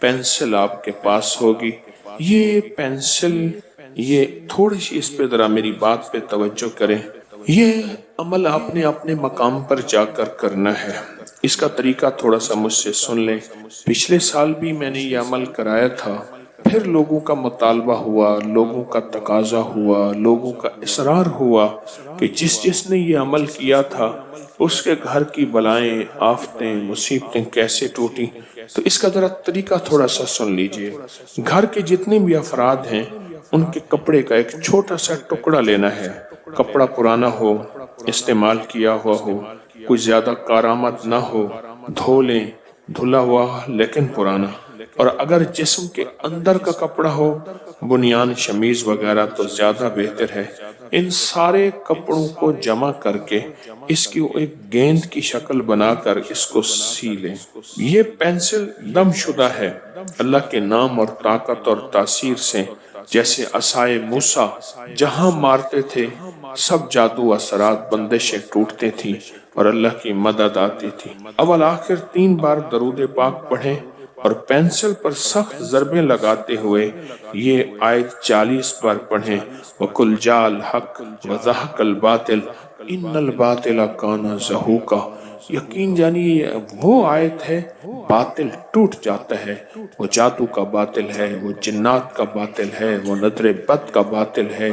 Pencil आपके पास होगी। ये पेंसिल, ये थोड़ी सी इस पे ज़रा मेरी बात पे तवज्जो करें। ये अमल आपने अपने मकाम पर जाकर करना है। इसका तरीका थोड़ा सा मुझसे सुन लें। पिछले साल भी मैंने ये अमल कराया था, फिर लोगों का मुतालबा हुआ, लोगों का तकाजा हुआ, लोगों का इसरार हुआ कि जिसने ये अमल किया था उसके घर की बलाएं, आफतें, मुसीबतें कैसे टूटी। तो इसका जरा तरीका थोड़ा सा सुन लीजिए। घर के जितने भी अफराद हैं उनके कपड़े का एक छोटा सा टुकड़ा लेना है। कपड़ा पुराना हो, इस्तेमाल किया हुआ हो, कोई ज्यादा कारामद ना हो, धो लें, धुला हुआ लेकिन पुराना। और अगर जिस्म के अंदर का कपड़ा हो, बुनियान, शमीज वगैरह, तो ज्यादा बेहतर है। इन सारे कपड़ों को जमा करके इसकी एक गेंद की शक्ल बनाकर इसको सी लें। ये पेंसिल दमशुदा है। अल्लाह के नाम और ताकत और तासीर से, जैसे असाए मूसा जहां मारते थे सब जादू असरात, बंदिशें टूटती थी और अल्लाह की मदद आती थी। अव्वल आखिर 3 बार दरूद पाक पढ़ें और पेंसिल पर सख्त ज़रबे लगाते हुए ये आयत 40 बार पढ़ें। वकुल जाल हक व ज़हकल बातिल इन्नल बातिला काना ज़हूका। यकीन जानिए वो आयत है, बातिल टूट जाता है। वो जादू का बातिल है, वो जिन्नात का बातिल है, वो नजर बद का बातिल है,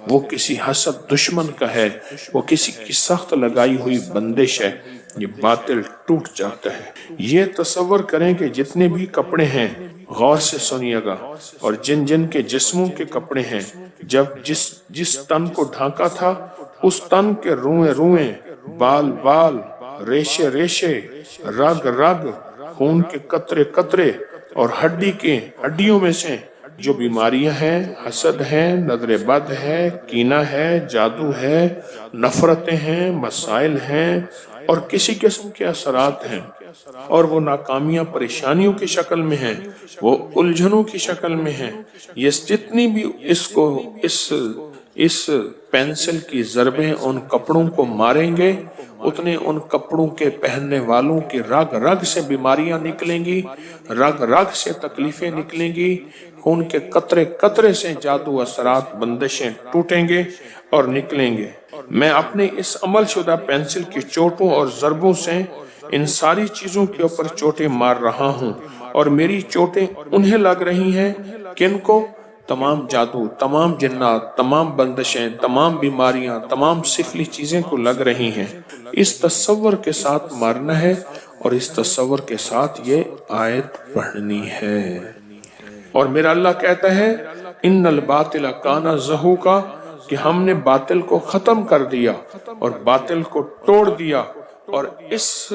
वो किसी हसद दुश्मन का है, वो किसी की सख्त लगाई हुई बंदिश है। ये बातिल टूट जाता है। ये तसव्वुर करें कि जितने भी कपड़े हैं, गौर से सुनिएगा, और जिन जिन के जिस्मों के कपड़े हैं, जब जिस तन को ढांका था उस तन के रुएं रुएं, बाल बाल, रेशे रेशे, रग रग, खून के कतरे कतरे और हड्डियों में से जो बीमारियां हैं, हसद है, नजर बद है, कीना है, जादू है, नफरतें हैं, मसाइल हैं और किसी किस्म के असरात हैं, और वो नाकामियां परेशानियों की शक्ल में हैं, वो उलझनों की शक्ल में हैं। ये जितनी भी इस पेंसिल की ज़रबें उन कपड़ों को मारेंगे, उतने उन कपड़ों के पहनने वालों की रग रग से बीमारियां निकलेंगी, रग रग से तकलीफें निकलेंगी, खून के कतरे कतरे से जादू असरात, बंदिशें टूटेंगे और निकलेंगे। मैं अपने इस अमल शुदा पेंसिल की चोटों और ज़रबों से इन सारी चीजों के ऊपर चोटें मार रहा हूं, और मेरी चोटें उन्हें लग रही हैं किनको? तमाम जादू, तमाम जिन्नात, तमाम बंदिशें, तमाम बीमारियां, तमाम सिफली चीजें को लग रही हैं। इस तसव्वुर के साथ मारना है और इस तसव्वुर के साथ ये आयत पढ़नी है। और मेरा अल्लाह कहता है इन्नल बातिला काना ज़हूका, कि हमने बातिल को खत्म कर दिया और बातिल को तोड़ दिया। और इस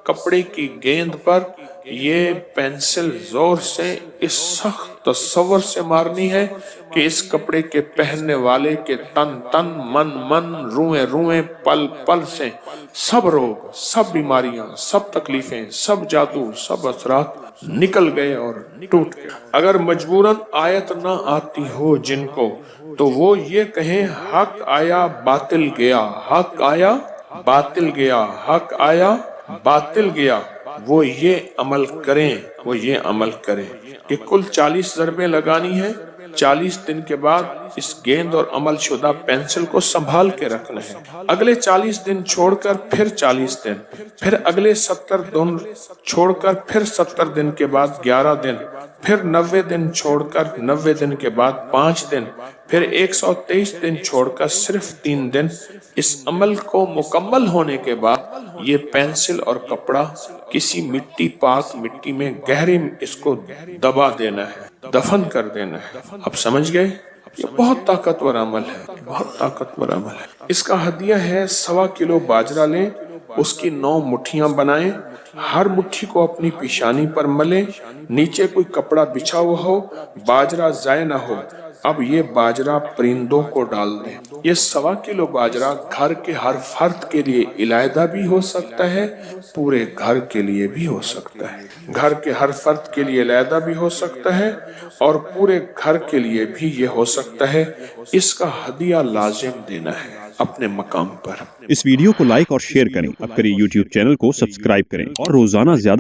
कपड़े की गेंद पर ये पेंसिल जोर से इस सख्त तसव्वुर से मारनी है कि इस कपड़े के पहनने वाले के तन तन, मन मन, रुएं रुएं, पल पल से सब रोग, सब बीमारियां, सब तकलीफें, सब जादू, सब असरात निकल गए और टूट गए। अगर मजबूरन आयत ना आती हो जिनको, तो वो ये कहें हक आया बातिल गया, हक आया बातिल गया, हक आया बातिल गया। वो ये अमल करें कि कुल 40 ज़रबें लगानी है। 40 दिन के बाद इस गेंद और अमल शुदा पेंसिल को संभाल के रखना है। अगले 40 दिन छोड़कर फिर 40 दिन, फिर अगले 70 दिन छोड़कर फिर 70 दिन के बाद 11 दिन, फिर 90 दिन छोड़कर 90 दिन के बाद 5 दिन, फिर 123 दिन छोड़कर सिर्फ 3 दिन। इस अमल को मुकम्मल होने के बाद ये पेंसिल और कपड़ा किसी पाक मिट्टी में गहरे इसको दबा देना है, दफन कर देना है। अब समझ गए? ये बहुत ताकतवर अमल है, बहुत ताकतवर अमल है। इसका हदिया है 1.25 किलो बाजरा लें, उसकी 9 मुट्ठियां बनाएं, हर मुट्ठी को अपनी पेशानी पर मलें, नीचे कोई कपड़ा बिछा हुआ हो, बाजरा ज़ाय ना हो। अब ये बाजरा परिंदों को डाल दें। ये 1.25 किलो बाजरा घर के हर फर्द के लिए इलायदा भी हो सकता है, पूरे घर के लिए भी हो सकता है। घर के हर फर्द के लिए इलायदा भी हो सकता है और पूरे घर के लिए भी ये हो सकता है। इसका हदिया लाजिम देना है अपने मकाम पर। इस वीडियो को लाइक और शेयर करें। अब करें YouTube चैनल को सब्सक्राइब करें और रोजाना ज्यादा